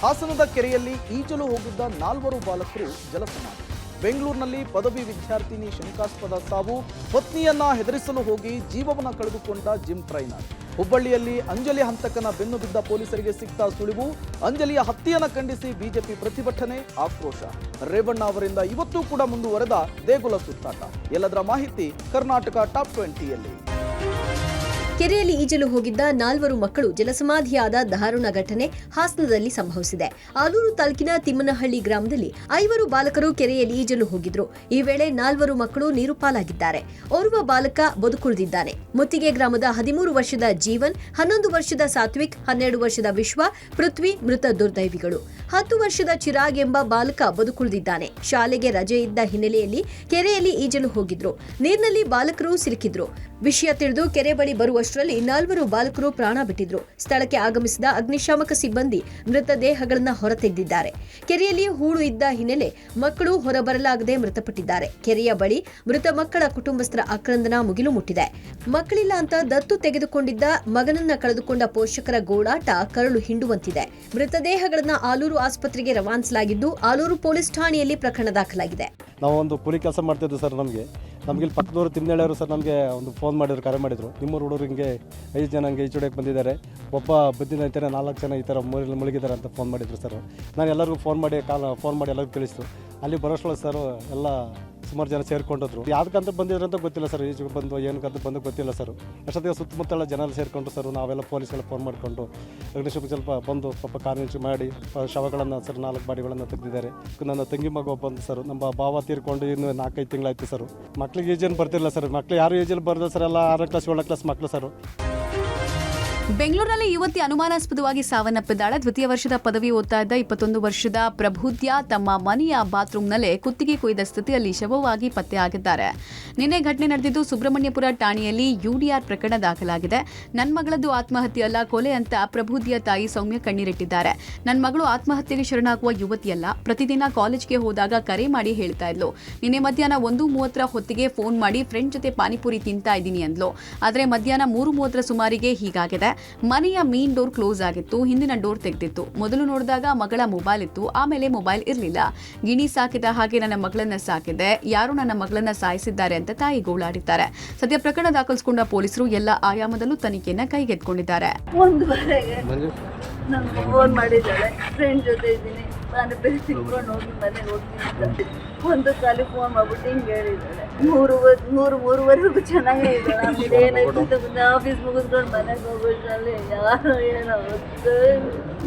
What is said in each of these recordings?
ಹಾಸನದ ಕೆರೆಯಲ್ಲಿ ಈಜಲು ಹೋಗಿದ್ದ 4 ಬಾಲಕರು ಜಲಸಮಾಧಿ. ಬೆಂಗಳೂರಿನಲ್ಲಿ ಪದವಿ ವಿದ್ಯಾರ್ಥಿನಿ ಶಂಕಾಸ್ಪದ ಸಾವು. ಪತ್ನಿಯನ್ನ ಹೆದರಿಸಲು ಹೋಗಿ ಜೀವವನ್ನ ಕಳೆದುಕೊಂಡ ಜಿಮ್ ಟ್ರೈನರ್. ಹುಬ್ಬಳ್ಳಿಯಲ್ಲಿ ಅಂಜಲಿ ಹಂತಕನ ಬೆನ್ನು ಬಿದ್ದ ಪೊಲೀಸರಿಗೆ ಸಿಕ್ತ ಸುಳಿವು. ಅಂಜಲಿಯ ಹತ್ಯೆಯನ್ನು ಖಂಡಿಸಿ ಬಿಜೆಪಿ ಪ್ರತಿಭಟನೆ, ಆಕ್ರೋಶ. ರೇವಣ್ಣ ಅವರಿಂದ ಇವತ್ತೂ ಕೂಡ ಮುಂದುವರೆದ ದೇಗುಲ ಸುತ್ತಾಟ. ಎಲ್ಲದರ ಮಾಹಿತಿ ಕರ್ನಾಟಕ ಟಾಪ್ 20ಯಲ್ಲಿ. ಕೆರೆಯಲ್ಲಿ ಈಜಲು ಹೋಗಿದ್ದ 4 ಮಕ್ಕಳು ಜಲಸಮಾಧಿಯಾದ ದಾರುಣ ಘಟನೆ ಹಾಸನದಲ್ಲಿ ಸಂಭವಿಸಿದೆ. ಆಲೂರು ತಾಲೂಕಿನ ತಿಮ್ಮನಹಳ್ಳಿ ಗ್ರಾಮದಲ್ಲಿ 5 ಬಾಲಕರು ಕೆರೆಯಲ್ಲಿ ಈಜಲು ಹೋಗಿದ್ರು. ಈ ವೇಳೆ 4 ಮಕ್ಕಳು ನೀರು ಪಾಲಾಗಿದ್ದಾರೆ. ಓರ್ವ ಬಾಲಕ ಬದುಕುಳಿದಿದ್ದಾನೆ. ಮುತ್ತಿಗೆ ಗ್ರಾಮದ 13 ವರ್ಷದ ಜೀವನ್, 11 ವರ್ಷದ ಸಾತ್ವಿಕ್, 12 ವರ್ಷದ ವಿಶ್ವ, ಪೃಥ್ವಿ ಮೃತ ದುರ್ದೈವಿಗಳು. 10 ವರ್ಷದ ಚಿರಾಗ್ ಎಂಬ ಬಾಲಕ ಬದುಕುಳಿದಿದ್ದಾನೆ. ಶಾಲೆಗೆ ರಜೆ ಇದ್ದ ಹಿನ್ನೆಲೆಯಲ್ಲಿ ಕೆರೆಯಲ್ಲಿ ಈಜಲು ಹೋಗಿದ್ರು. ನೀರಿನಲ್ಲಿ ಬಾಲಕರು ಸಿಲುಕಿದ್ರು. ವಿಷಯ ತಿಳಿದು ಕೆರೆ ಬಳಿ ಬರುವಷ್ಟರಲ್ಲಿ 4 ಬಾಲಕರು ಪ್ರಾಣ ಬಿಟ್ಟಿದ್ರು. ಸ್ಥಳಕ್ಕೆ ಆಗಮಿಸಿದ ಅಗ್ನಿಶಾಮಕ ಸಿಬ್ಬಂದಿ ಮೃತದೇಹಗಳನ್ನು ಹೊರತೆಗೆದಿದ್ದಾರೆ. ಕೆರೆಯಲ್ಲಿ ಹೂಳು ಇದ್ದ ಹಿನ್ನೆಲೆ ಮಕ್ಕಳು ಹೊರಬರಲಾಗದೆ ಮೃತಪಟ್ಟಿದ್ದಾರೆ. ಕೆರೆಯ ಬಳಿ ಮೃತ ಮಕ್ಕಳ ಕುಟುಂಬಸ್ಥರ ಆಕ್ರಂದನ ಮುಗಿಲು ಮುಟ್ಟಿದೆ. ಮಕ್ಕಳಿಲ್ಲ ಅಂತ ದತ್ತು ತೆಗೆದುಕೊಂಡಿದ್ದ ಮಗನನ್ನ ಕಳೆದುಕೊಂಡ ಪೋಷಕರ ಗೋಳಾಟ ಕರಳು ಹಿಂಡುವಂತಿದೆ. ಮೃತದೇಹಗಳನ್ನು ಆಲೂರು ಆಸ್ಪತ್ರೆಗೆ ರವಾನಿಸಲಾಗಿದ್ದು, ಆಲೂರು ಪೊಲೀಸ್ ಠಾಣೆಯಲ್ಲಿ ಪ್ರಕರಣ ದಾಖಲಾಗಿದೆ. ನಾವು ಒಂದು ಕೂಲಿ ಕೆಲಸ ಮಾಡ್ತಿದ್ವಿ ಸರ್. ನಮಗೆ ಇಲ್ಲಿ ಪಕ್ಕದವರು ತಿಮ್ಮನಹಳ್ಳಿಯವರು ಸರ್ ನಮಗೆ ಒಂದು ಫೋನ್ ಮಾಡಿದ್ರು, ಕರೆ ಮಾಡಿದ್ರು. ನಿಮ್ಮ ಹುಡುಗರು ಹಿಂಗೆ 5 ಜನ ಹಂಗೆ ಈಚುಡಿಯಕ್ಕೆ ಬಂದಿದ್ದಾರೆ, ಒಬ್ಬ ಬದ್ದಿನ ಈ ಥರ 4 ಜನ ಈ ಥರ ಮುಳುಗಿದ್ದಾರೆ ಅಂತ ಫೋನ್ ಮಾಡಿದ್ರು ಸರ್. ನಾನು ಎಲ್ಲರಿಗೂ ಫೋನ್ ಮಾಡಿ ಎಲ್ಲರಿಗೂ ತಿಳಿಸಿತು. ಅಲ್ಲಿ ಬರೋಷ್ಟೊಳಗೆ ಸರ್ ಎಲ್ಲ ಸುಮಾರು ಜನ ಸೇರ್ಕೊಂಡ್ರು. ಯಾವ್ದಕ್ಕಂತ ಬಂದಿದ್ರು ಅಂತ ಗೊತ್ತಿಲ್ಲ ಸರ್. ಈಜು ಬಂದು ಏನಕ್ಕಂತ ಬಂದು ಗೊತ್ತಿಲ್ಲ ಸರ್. ಅಷ್ಟೊತ್ತಿಗೆ ಸುತ್ತಮುತ್ತಲ ಜನ ಸೇರಿಕೊಂಡ್ರು ಸರ್. ನಾವೆಲ್ಲ ಪೊಲೀಸ್ಗೆಲ್ಲ ಫೋನ್ ಮಾಡಿಕೊಂಡು ಅಗ್ನಿಶಾಮಕ ಸ್ವಲ್ಪ ಬಂದು ಪಾಪ ಕಾರ್ಮಿಕ ಮಾಡಿ ಶವಗಳನ್ನು ಸರ್ 4 ಬಾಡಿಗಳನ್ನು ತೆಗೆದಿದ್ದಾರೆ. ನನ್ನ ತಂಗಿ ಮಗ ಬಂದು ಸರ್, ನಮ್ಮ ಭಾವ ತೀರ್ಕೊಂಡು ಇನ್ನು 4-5 ತಿಂಗಳಾಯ್ತು ಸರ್. ಮಕ್ಳಿಗೆ ಈಜೇನು ಬರ್ತಿಲ್ಲ ಸರ್. ಮಕ್ಳು ಯಾರು ಈಜಲ್ಲಿ ಬರ್ದ ಸರ್, ಎಲ್ಲ 6ನೇ ಕ್ಲಾಸ್ 7ನೇ ಕ್ಲಾಸ್ ಮಕ್ಕಳು ಸರ್. ಬೆಂಗಳೂರಿನಲ್ಲಿ ಯುವತಿ ಅನುಮಾನಾಸ್ಪದವಾಗಿ ಸಾವನ್ನಪ್ಪಿದ್ದಾಳೆ. ದ್ವಿತೀಯ ವರ್ಷದ ಪದವಿ ಓದ್ತಾ ಇದ್ದ 21 ವರ್ಷದ ಪ್ರಭುದ್ಯ ತಮ್ಮ ಮನೆಯ ಬಾತ್ರೂಮ್ನಲ್ಲೇ ಕುತ್ತಿಗೆ ಕೊಯ್ದ ಸ್ಥಿತಿಯಲ್ಲಿ ಶವವಾಗಿ ಪತ್ತೆಯಾಗಿದ್ದಾರೆ. ನಿನ್ನೆ ಘಟನೆ ನಡೆದಿದ್ದು ಸುಬ್ರಹ್ಮಣ್ಯಪುರ ಠಾಣೆಯಲ್ಲಿ ಯುಡಿಆರ್ ಪ್ರಕರಣ ದಾಖಲಾಗಿದೆ. ನನ್ನ ಮಗಳದ್ದು ಆತ್ಮಹತ್ಯೆ ಅಲ್ಲ, ಕೊಲೆ ಅಂತ ಪ್ರಭುದ್ಯ ತಾಯಿ ಸೌಮ್ಯ ಕಣ್ಣೀರಿಟ್ಟಿದ್ದಾರೆ. ನನ್ನ ಮಗಳು ಆತ್ಮಹತ್ಯೆಗೆ ಶರಣಾಗುವ ಯುವತಿಯಲ್ಲ. ಪ್ರತಿದಿನ ಕಾಲೇಜ್ಗೆ ಹೋದಾಗ ಕರೆ ಮಾಡಿ ಹೇಳ್ತಾ ಇದ್ಲು. ನಿನ್ನೆ ಮಧ್ಯಾಹ್ನ 1:30 ಹೊತ್ತಿಗೆ ಫೋನ್ ಮಾಡಿ ಫ್ರೆಂಡ್ ಜೊತೆ ಪಾನಿಪುರಿ ತಿಂತಾ ಇದ್ದೀನಿ ಅಂದ್ಲು. ಆದರೆ ಮಧ್ಯಾಹ್ನ 3:30 ಸುಮಾರಿಗೆ ಹೀಗಾಗಿದೆ. ಮನೆಯ ಮೇನ್ ಡೋರ್ ಕ್ಲೋಸ್ ಆಗಿತ್ತು, ಹಿಂದಿನ ಡೋರ್ ತೆಗೆದಿತ್ತು. ಮೊದಲು ನೋಡಿದಾಗ ಮಗಳ ಮೊಬೈಲ್ ಇತ್ತು, ಆಮೇಲೆ ಮೊಬೈಲ್ ಇರಲಿಲ್ಲ. ಗಿಣಿ ಸಾಕಿದ ಹಾಗೆ ನನ್ನ ಮಗಳನ್ನ ಸಾಕಿದೆ, ಯಾರು ನನ್ನ ಮಗಳನ್ನ ಸಾಯಿಸಿದ್ದಾರೆ ಅಂತ ತಾಯಿ ಗೋಳಾಡಿದ್ದಾರೆ. ಸದ್ಯ ಪ್ರಕರಣ ದಾಖಲಿಸಿಕೊಂಡ ಪೊಲೀಸರು ಎಲ್ಲ ಆಯಾಮದಲ್ಲೂ ತನಿಖೆಯನ್ನ ಕೈಗೆತ್ತಿಕೊಂಡಿದ್ದಾರೆ. ಫೋನ್ ಮಾಡಿದ್ದಾಳೆ, ಫ್ರೆಂಡ್ ಜೊತೆ ಇದ್ದೀನಿ, ನಾನು ಬೇರೆ ತಿಳ್ಕೊಂಡು ಹೋಗಿ ಮನೆಗೆ ಹೋಗ್ತೀನಿ. ಒಂದು ಕಾಲಿ ಫೋನ್ ಮಾಡ್ಬಿಟ್ಟು ಹಿಂಗೆ ಹೇಳಿದ್ದಾಳೆ. 3:30ವರೆಗೂ ಚೆನ್ನಾಗೇ ಇದ್ದಾಳೆ. ಆಮೇಲೆ ಏನಾಯ್ತು ಅಂತ ಮುಂದೆ ಆಫೀಸ್ ಮುಗಿಸ್ಕೊಂಡು ಮನೆಗೆ ಹೋಗ್ಬಿಟ್ರಲ್ಲಿ ಯಾರು ಏನೋ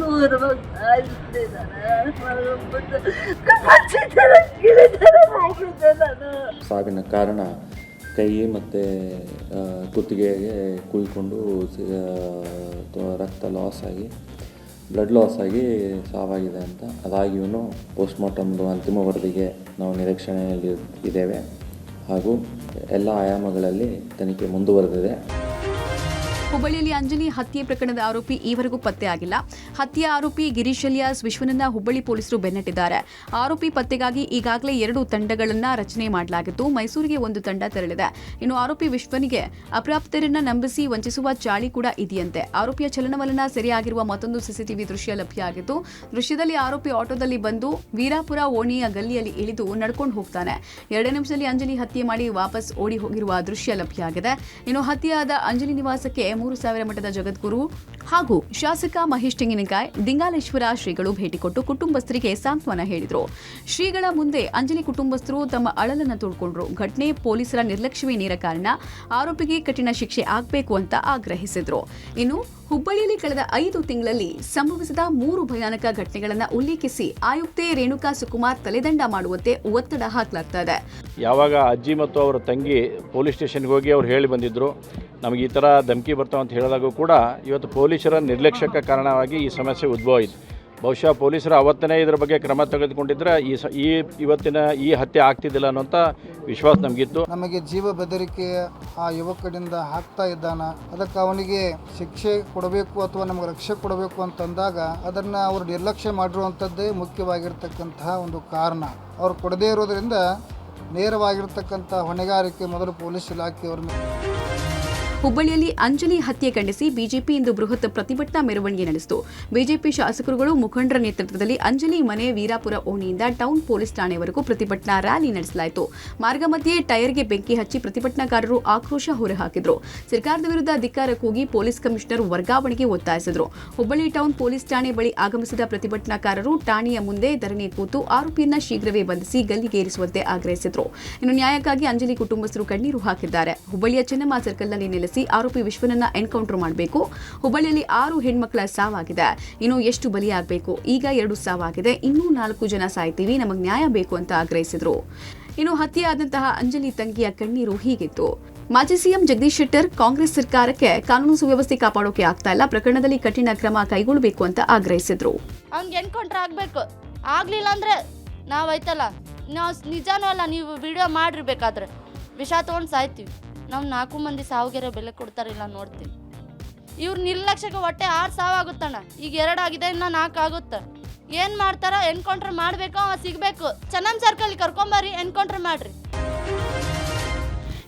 100 ಸಾವಿನ ಕಾರಣ ಕೈ ಮತ್ತು ಕುತ್ತಿಗೆಗೆ ಕುಯ್ಕೊಂಡು ರಕ್ತ ಲಾಸ್ ಆಗಿ ಬ್ಲಡ್ ಲಾಸ್ ಆಗಿ ಸಾವಾಗಿದೆ ಅಂತ. ಅದಾಗಿಯೂ ಪೋಸ್ಟ್ಮಾರ್ಟಮ್ದು ಅಂತಿಮ ವರದಿಗೆ ನಾವು ನಿರೀಕ್ಷಣೆಯಲ್ಲಿ ಇದ್ದೇವೆ ಹಾಗೂ ಎಲ್ಲ ಆಯಾಮಗಳಲ್ಲಿ ತನಿಖೆ ಮುಂದುವರೆದಿದೆ. ಹುಬ್ಬಳ್ಳಿಯಲ್ಲಿ ಅಂಜಲಿ ಹತ್ಯೆ ಪ್ರಕರಣದ ಆರೋಪಿ ಈವರೆಗೂ ಪತ್ತೆಯಾಗಿಲ್ಲ. ಹತ್ಯೆ ಆರೋಪಿ ಗಿರೀಶ್ ಅಲಿಯಾಸ್ ವಿಶ್ವನನ್ನ ಹುಬ್ಬಳ್ಳಿ ಪೊಲೀಸರು ಬೆನ್ನಟ್ಟಿದ್ದಾರೆ. ಆರೋಪಿ ಪತ್ತೆಗಾಗಿ ಈಗಾಗಲೇ 2 ತಂಡಗಳನ್ನು ರಚನೆ ಮಾಡಲಾಗಿದ್ದು, ಮೈಸೂರಿಗೆ 1 ತಂಡ ತೆರಳಿದೆ. ಇನ್ನು ಆರೋಪಿ ವಿಶ್ವನಿಗೆ ಅಪ್ರಾಪ್ತರನ್ನ ನಂಬಿಸಿ ವಂಚಿಸುವ ಚಾಳಿ ಕೂಡ ಇದೆಯಂತೆ. ಆರೋಪಿಯ ಚಲನವಲನ ಸೆರೆಯಾಗಿರುವ ಮತ್ತೊಂದು ಸಿಸಿಟಿವಿ ದೃಶ್ಯ ಲಭ್ಯ ಆಗಿದ್ದು, ದೃಶ್ಯದಲ್ಲಿ ಆರೋಪಿ ಆಟೋದಲ್ಲಿ ಬಂದು ವೀರಾಪುರ ಓಣಿಯ ಗಲ್ಲಿಯಲ್ಲಿ ಇಳಿದು ನಡ್ಕೊಂಡು ಹೋಗ್ತಾನೆ. 2 ನಿಮಿಷದಲ್ಲಿ ಅಂಜಲಿ ಹತ್ಯೆ ಮಾಡಿ ವಾಪಸ್ ಓಡಿ ಹೋಗಿರುವ ದೃಶ್ಯ ಲಭ್ಯ ಆಗಿದೆ. ಇನ್ನು ಹತ್ಯೆಯಾದ ಅಂಜಲಿ ನಿವಾಸಕ್ಕೆ 3000 ಮಠದ ಜಗದ್ಗುರು ಹಾಗೂ ಶಾಸಕ ಮಹೇಶ್ ತೆಂಗಿನಕಾಯಿ ದಿಂಗಾಲೇಶ್ವರ ಶ್ರೀಗಳು ಭೇಟಿ ಕೊಟ್ಟು ಕುಟುಂಬಸ್ಥರಿಗೆ ಸಾಂತ್ವನ ಹೇಳಿದರು. ಶ್ರೀಗಳ ಮುಂದೆ ಅಂಜಲಿ ಕುಟುಂಬಸ್ಥರು ತಮ್ಮ ಅಳಲನ್ನು ತೋಡ್ಕೊಂಡ್ರು. ಘಟನೆ ಪೊಲೀಸರ ನಿರ್ಲಕ್ಷ್ಯವೇ ನೇರ ಕಾರಣ, ಆರೋಪಿಗೆ ಕಠಿಣ ಶಿಕ್ಷೆ ಆಗಬೇಕು ಅಂತ ಆಗ್ರಹಿಸಿದ್ರು. ಇನ್ನು ಹುಬ್ಬಳ್ಳಿಯಲ್ಲಿ ಕಳೆದ 5 ತಿಂಗಳಲ್ಲಿ ಸಂಭವಿಸಿದ 3 ಭಯಾನಕ ಘಟನೆಗಳನ್ನು ಉಲ್ಲೇಖಿಸಿ ಆಯುಕ್ತೆ ರೇಣುಕಾ ಸುಕುಮಾರ್ ತಲೆದಂಡ ಮಾಡುವಂತೆ ಒತ್ತಡ ಹಾಕಲಾಗ್ತಾ ಇದೆ. ಯಾವಾಗ ಅಜ್ಜಿ ಮತ್ತು ಅವರ ತಂಗಿ ಪೊಲೀಸ್ ಸ್ಟೇಷನ್ಗೆ ಹೋಗಿ ಅವ್ರು ಹೇಳಿ ಬಂದಿದ್ದರು, ನಮಗೆ ಈ ಥರ ಧಮಕಿ ಬರ್ತಾವೆ ಅಂತ ಹೇಳಿದಾಗೂ ಕೂಡ ಇವತ್ತು ಪೊಲೀಸರ ನಿರ್ಲಕ್ಷ್ಯಕ್ಕೆ ಕಾರಣವಾಗಿ ಈ ಸಮಸ್ಯೆ ಉದ್ಭವ ಆಯಿತು. ಬಹುಶಃ ಪೊಲೀಸರು ಅವತ್ತನೇ ಇದರ ಬಗ್ಗೆ ಕ್ರಮ ತೆಗೆದುಕೊಂಡಿದ್ರೆ ಇವತ್ತಿನ ಈ ಹತ್ಯೆ ಆಗ್ತಿದ್ದಿಲ್ಲ ಅನ್ನೋಂಥ ವಿಶ್ವಾಸ ನಮಗಿತ್ತು. ನಮಗೆ ಜೀವ ಬೆದರಿಕೆ ಆ ಯುವಕರಿಂದ ಹಾಕ್ತಾ ಇದ್ದಾನ, ಅದಕ್ಕೆ ಅವನಿಗೆ ಶಿಕ್ಷೆ ಕೊಡಬೇಕು ಅಥವಾ ನಮಗೆ ರಕ್ಷೆ ಕೊಡಬೇಕು ಅಂತಂದಾಗ ಅದನ್ನು ಅವರು ನಿರ್ಲಕ್ಷ್ಯ ಮಾಡಿರುವಂಥದ್ದೇ ಮುಖ್ಯವಾಗಿರ್ತಕ್ಕಂತಹ ಒಂದು ಕಾರಣ. ಅವರು ಕೊಡದೇ ಇರೋದರಿಂದ ನೇರವಾಗಿರ್ತಕ್ಕಂಥ ಹೊಣೆಗಾರಿಕೆ ಮೊದಲು ಪೊಲೀಸ್ ಇಲಾಖೆಯವ್ರ ಹುಬ್ಬಳ್ಳಿಯಲ್ಲಿ ಅಂಜಲಿ ಹತ್ಯೆ ಖಂಡಿಸಿ ಬಿಜೆಪಿ ಇಂದು ಬೃಹತ್ ಪ್ರತಿಭಟನಾ ಮೆರವಣಿಗೆ ನಡೆಸಿತು. ಬಿಜೆಪಿ ಶಾಸಕರುಗಳು ಮುಖಂಡರ ನೇತೃತ್ವದಲ್ಲಿ ಅಂಜಲಿ ಮನೆ ವೀರಾಪುರ ಓಣಿಯಿಂದ ಟೌನ್ ಪೊಲೀಸ್ ಠಾಣೆವರೆಗೂ ಪ್ರತಿಭಟನಾ ರ್ಯಾಲಿ ನಡೆಸಲಾಯಿತು. ಮಾರ್ಗ ಮಧ್ಯೆ ಟೈರ್ಗೆ ಬೆಂಕಿ ಹಚ್ಚಿ ಪ್ರತಿಭಟನಾಕಾರರು ಆಕ್ರೋಶ ಹೊರಹಾಕಿದ್ರು. ಸರ್ಕಾರದ ವಿರುದ್ಧ ಧಿಕ್ಕಾರ ಕೂಗಿ ಪೊಲೀಸ್ ಕಮಿಷನರ್ ವರ್ಗಾವಣೆಗೆ ಒತ್ತಾಯಿಸಿದರು. ಹುಬ್ಬಳ್ಳಿ ಟೌನ್ ಪೊಲೀಸ್ ಠಾಣೆ ಬಳಿ ಆಗಮಿಸಿದ ಪ್ರತಿಭಟನಾಕಾರರು ಠಾಣೆಯ ಮುಂದೆ ಧರಣಿ ಕೂತು ಆರೋಪಿಯನ್ನ ಶೀಘ್ರವೇ ಬಂಧಿಸಿ ಗಲ್ಲಿಗೇರಿಸುವಂತೆ ಆಗ್ರಹಿಸಿದರು. ಇನ್ನು ನ್ಯಾಯಕ್ಕಾಗಿ ಅಂಜಲಿ ಕುಟುಂಬಸ್ಥರು ಕಣ್ಣೀರು ಹಾಕಿದ್ದಾರೆ. ಹುಬ್ಬಳ್ಳಿಯ ಚೆನ್ನಮ್ಮ ಸರ್ಕಲ್ನಲ್ಲಿ ನೆಲೆಸಿ ಆರೋಪಿ ವಿಶ್ವನನ್ನ ಎನ್ಕೌಂಟರ್ ಮಾಡಬೇಕು. ಹುಬ್ಬಳ್ಳಿಯಲ್ಲಿ 6 ಹೆಣ್ಮಕ್ಳ ಸಾವಾಗಿದೆ. ಇನ್ನು ಎಷ್ಟು ಬಲಿಯಾಗಬೇಕು? ಈಗ 2 ಸಾವಾಗಿದೆ. ಇನ್ನೂ 4 ಜನ ಸಾಯ್ತೀವಿ. ನಮಗೆ ನ್ಯಾಯ ಬೇಕು ಅಂತ ಆಗ್ರಹಿಸಿದರು. ಇನ್ನು ಹತ್ಯೆಯಾದಂತಹ ಅಂಜಲಿ ತಂಗಿಯ ಕಣ್ಣೀರು ಹೀಗಿತ್ತು. ಮಾಜಿ ಸಿಎಂ ಜಗದೀಶ್ ಶೆಟ್ಟರ್ ಕಾಂಗ್ರೆಸ್ ಸರ್ಕಾರಕ್ಕೆ ಕಾನೂನು ಸುವ್ಯವಸ್ಥೆ ಕಾಪಾಡೋಕೆ ಆಗ್ತಾ ಇಲ್ಲ, ಪ್ರಕರಣದಲ್ಲಿ ಕಠಿಣ ಕ್ರಮ ಕೈಗೊಳ್ಳಬೇಕು ಅಂತ ಆಗ್ರಹಿಸಿದ್ರು. ಅವ್ನಿಗೆ ಎನ್ಕೌಂಟರ್ ಆಗಬೇಕು. ಆಗ್ಲಿಲ್ಲ ಅಂದ್ರೆ ನಾವೈತಲ್ಲ, ನಾವು ನಿಜಾನೂ ಅಲ್ಲ, ನೀವು ವಿಡಿಯೋ ಮಾಡಿರ್ಬೇಕಾದ್ರೆ ವಿಷ ತೊಗೊಂಡು ಸಾಯ್ತೀವಿ. ನಾವು 4 ಮಂದಿ ಸಾವುಗೆರೆ ಬೆಲೆ ಕೊಡ್ತಾರಿಲ್ಲ ನೋಡ್ತೀವಿ. ಇವ್ರ ನಿರ್ಲಕ್ಷ್ಯಕ್ಕೆ ಹೊಟ್ಟೆ 6 ಸಾವಾಗುತ್ತಣ್ಣ. ಈಗ 2 ಆಗಿದೆ, ಇನ್ನು 4 ಆಗುತ್ತೆ. ಏನು ಮಾಡ್ತಾರ? ಎನ್ಕೌಂಟರ್ ಮಾಡಬೇಕು, ಸಿಗಬೇಕು. ಚೆನ್ನಮ್ಮ ಸರ್ಕಲ್ ಕರ್ಕೊಂಬರ್ರಿ, ಎನ್ಕೌಂಟರ್ ಮಾಡ್ರಿ.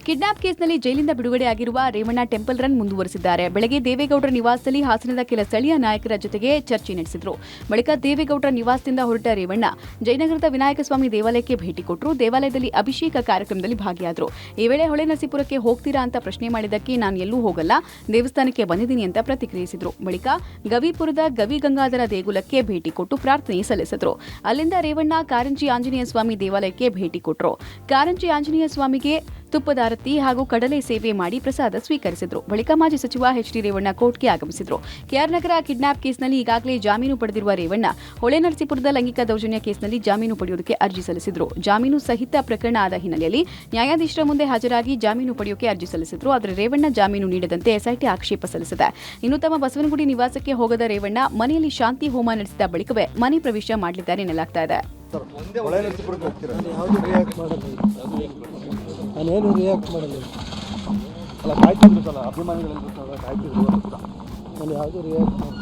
ಕಿಡ್ನಾಪ್ ಕೇಸ್ನಲ್ಲಿ ಜೈಲಿಂದ ಬಿಡುಗಡೆಯಾಗಿರುವ ರೇವಣ್ಣ ಟೆಂಪಲ್ ರನ್ ಮುಂದುವರೆಸಿದ್ದಾರೆ. ಬೆಳಗ್ಗೆ ದೇವೇಗೌಡರ ನಿವಾಸದಲ್ಲಿ ಹಾಸನದ ಕೆಲ ಸ್ಥಳೀಯ ನಾಯಕರ ಜೊತೆಗೆ ಚರ್ಚೆ ನಡೆಸಿದರು. ಬಳಿಕ ದೇವೇಗೌಡರ ನಿವಾಸದಿಂದ ಹೊರಟ ರೇವಣ್ಣ ಜಯನಗರದ ವಿನಾಯಕಸ್ವಾಮಿ ದೇವಾಲಯಕ್ಕೆ ಭೇಟಿ ಕೊಟ್ಟರು. ದೇವಾಲಯದಲ್ಲಿ ಅಭಿಷೇಕ ಕಾರ್ಯಕ್ರಮದಲ್ಲಿ ಭಾಗಿಯಾದರು. ಈ ವೇಳೆ ಹೊಳೆನರಸೀಪುರಕ್ಕೆ ಹೋಗ್ತೀರಾ ಅಂತ ಪ್ರಶ್ನೆ ಮಾಡಿದ್ದಕ್ಕೆ ನಾನು ಎಲ್ಲೂ ಹೋಗಲ್ಲ, ದೇವಸ್ಥಾನಕ್ಕೆ ಬಂದಿದ್ದೀನಿ ಅಂತ ಪ್ರತಿಕ್ರಿಯಿಸಿದರು. ಬಳಿಕ ಗವಿಪುರದ ಗವಿ ಗಂಗಾಧರ ದೇಗುಲಕ್ಕೆ ಭೇಟಿ ಕೊಟ್ಟು ಪ್ರಾರ್ಥನೆ ಸಲ್ಲಿಸಿದರು. ಅಲ್ಲಿಂದ ರೇವಣ್ಣ ಕಾರಂಜಿ ಆಂಜನೇಯ ಸ್ವಾಮಿ ದೇವಾಲಯಕ್ಕೆ ಭೇಟಿ ಕೊಟ್ಟರು. ಕಾರಂಜಿ ಆಂಜನೇಯ ಸ್ವಾಮಿಗೆ ತುಪ್ಪದಾರತಿ ಹಾಗೂ ಕಡಲೆ ಸೇವೆ ಮಾಡಿ ಪ್ರಸಾದ ಸ್ವೀಕರಿಸಿದರು. ಬಳಿಕ ಮಾಜಿ ಸಚಿವ ಎಚ್.ಡಿ. ರೇವಣ್ಣ ಕೋರ್ಟ್ಗೆ ಆಗಮಿಸಿದರು. ಕೆಆರ್ ನಗರ ಕಿಡ್ನಾಪ್ ಕೇಸ್ನಲ್ಲಿ ಈಗಾಗಲೇ ಜಾಮೀನು ಪಡೆದಿರುವ ರೇವಣ್ಣ ಹೊಳೆನರಸೀಪುರದ ಲೈಂಗಿಕ ದೌರ್ಜನ್ಯ ಕೇಸ್ನಲ್ಲಿ ಜಾಮೀನು ಪಡೆಯುವುದಕ್ಕೆ ಅರ್ಜಿ ಸಲ್ಲಿಸಿದರು. ಜಾಮೀನು ಸಹಿತ ಪ್ರಕರಣ ಆದ ಹಿನ್ನೆಲೆಯಲ್ಲಿ ನ್ಯಾಯಾಧೀಶರ ಮುಂದೆ ಹಾಜರಾಗಿ ಜಾಮೀನು ಪಡೆಯೋಕೆ ಅರ್ಜಿ ಸಲ್ಲಿಸಿದರು. ಆದರೆ ರೇವಣ್ಣ ಜಾಮೀನು ನೀಡದಂತೆ ಎಸ್ಐಟಿ ಆಕ್ಷೇಪ ಸಲ್ಲಿಸಿದೆ. ಇನ್ನು ತಮ್ಮ ಬಸವನಗುಡಿ ನಿವಾಸಕ್ಕೆ ಹೋಗದ ರೇವಣ್ಣ ಮನೆಯಲ್ಲಿ ಶಾಂತಿ ಹೋಮ ನಡೆಸಿದ ಬಳಿಕವೇ ಮನೆ ಪ್ರವೇಶ ಮಾಡಲಿದ್ದಾರೆ ಎನ್ನಲಾಗ್ತಾ ಇದೆ. ನಾನೇನು ರಿಯಾಕ್ಟ್ ಮಾಡಲ್ಲ. ಅಲ್ಲ ಕಾಯ್ತಿದ್ರು ಸಲ ಅಭಿಮಾನಿಗಳೆಲ್ಲ ಕಾಯ್ತಿದ್ರು. ನಾನು ಯಾವುದೂ ರಿಯಾಕ್ಟ್ ಮಾಡಿ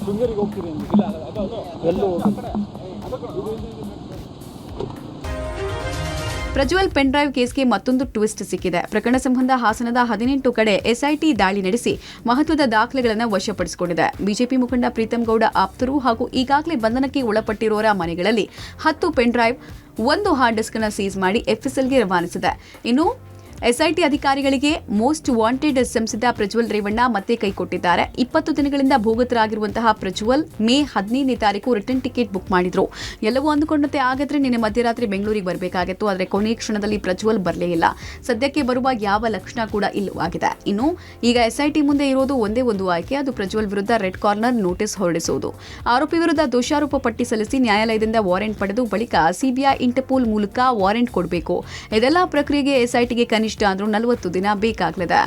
ಶೃಂಗೇರಿಗೆ ಹೋಗ್ತೀರಿ ಎಲ್ಲೂ ಪ್ರಜ್ವಲ್ ಪೆನ್ ಡ್ರೈವ್ ಕೇಸ್ಗೆ ಮತ್ತೊಂದು ಟ್ವಿಸ್ಟ್ ಸಿಕ್ಕಿದೆ. ಪ್ರಕರಣ ಸಂಬಂಧ ಹಾಸನದ 18 ಕಡೆ ಎಸ್ಐಟಿ ದಾಳಿ ನಡೆಸಿ ಮಹತ್ವದ ದಾಖಲೆಗಳನ್ನು ವಶಪಡಿಸಿಕೊಂಡಿದೆ. ಬಿಜೆಪಿ ಮುಖಂಡ ಪ್ರೀತಂ ಗೌಡ ಆಪ್ತರು ಹಾಗೂ ಈಗಾಗಲೇ ಬಂಧನಕ್ಕೆ ಒಳಪಟ್ಟಿರೋರ ಮನೆಗಳಲ್ಲಿ 10 ಪೆನ್ ಡ್ರೈವ್, 1 ಹಾರ್ಡ್ ಡಿಸ್ಕ್ ಅನ್ನು ಸೀಸ್ ಮಾಡಿ ಎಫ್ಎಸ್ಎಲ್ಗೆ ರವಾನಿಸಿದೆ. ಇನ್ನು ಎಸ್ಐಟಿ ಅಧಿಕಾರಿಗಳಿಗೆ ಮೋಸ್ಟ್ ವಾಂಟೆಡ್ ಸಂಸದ ಪ್ರಜ್ವಲ್ ರೇವಣ್ಣ ಮತ್ತೆ ಕೈಕೊಟ್ಟಿದ್ದಾರೆ. 20 ದಿನಗಳಿಂದ ಭೂಗತರಾಗಿರುವಂತಹ ಪ್ರಜ್ವಲ್ ಮೇ 15ನೇ ತಾರೀಕು ರಿಟರ್ನ್ ಟಿಕೆಟ್ ಬುಕ್ ಮಾಡಿದ್ರು. ಎಲ್ಲವೂ ಅಂದುಕೊಂಡಂತೆ ಆಗಿದ್ರೆ ನಿನ್ನೆ ಮಧ್ಯರಾತ್ರಿ ಬೆಂಗಳೂರಿಗೆ ಬರಬೇಕಾಗಿತ್ತು. ಆದರೆ ಕೊನೆಯ ಕ್ಷಣದಲ್ಲಿ ಪ್ರಜ್ವಲ್ ಬರಲೇ ಇಲ್ಲ. ಸದ್ಯಕ್ಕೆ ಬರುವ ಯಾವ ಲಕ್ಷಣ ಕೂಡ ಇಲ್ಲವಾಗಿದೆ. ಇನ್ನು ಈಗ ಎಸ್ಐಟಿ ಮುಂದೆ ಇರೋದು ಒಂದೇ ಒಂದು ಆಯ್ಕೆ, ಅದು ಪ್ರಜ್ವಲ್ ವಿರುದ್ಧ ರೆಡ್ ಕಾರ್ನರ್ ನೋಟಿಸ್ ಹೊರಡಿಸುವುದು. ಆರೋಪಿ ವಿರುದ್ಧ ದೋಷಾರೋಪ ಪಟ್ಟಿ ಸಲ್ಲಿಸಿ ನ್ಯಾಯಾಲಯದಿಂದ ವಾರೆಂಟ್ ಪಡೆದು ಬಳಿಕ ಸಿಬಿಐ ಇಂಟರ್ಪೋಲ್ ಮೂಲಕ ವಾರೆಂಟ್ ಕೊಡಬೇಕು. ಇದೆಲ್ಲ ಪ್ರಕ್ರಿಯೆಗೆ ಎಸ್ಐಟಿಗೆ ಕನಿಷ್ಠ ಅಂದ್ರೂ 40 ದಿನ ಬೇಕಾಗಲಿದೆ.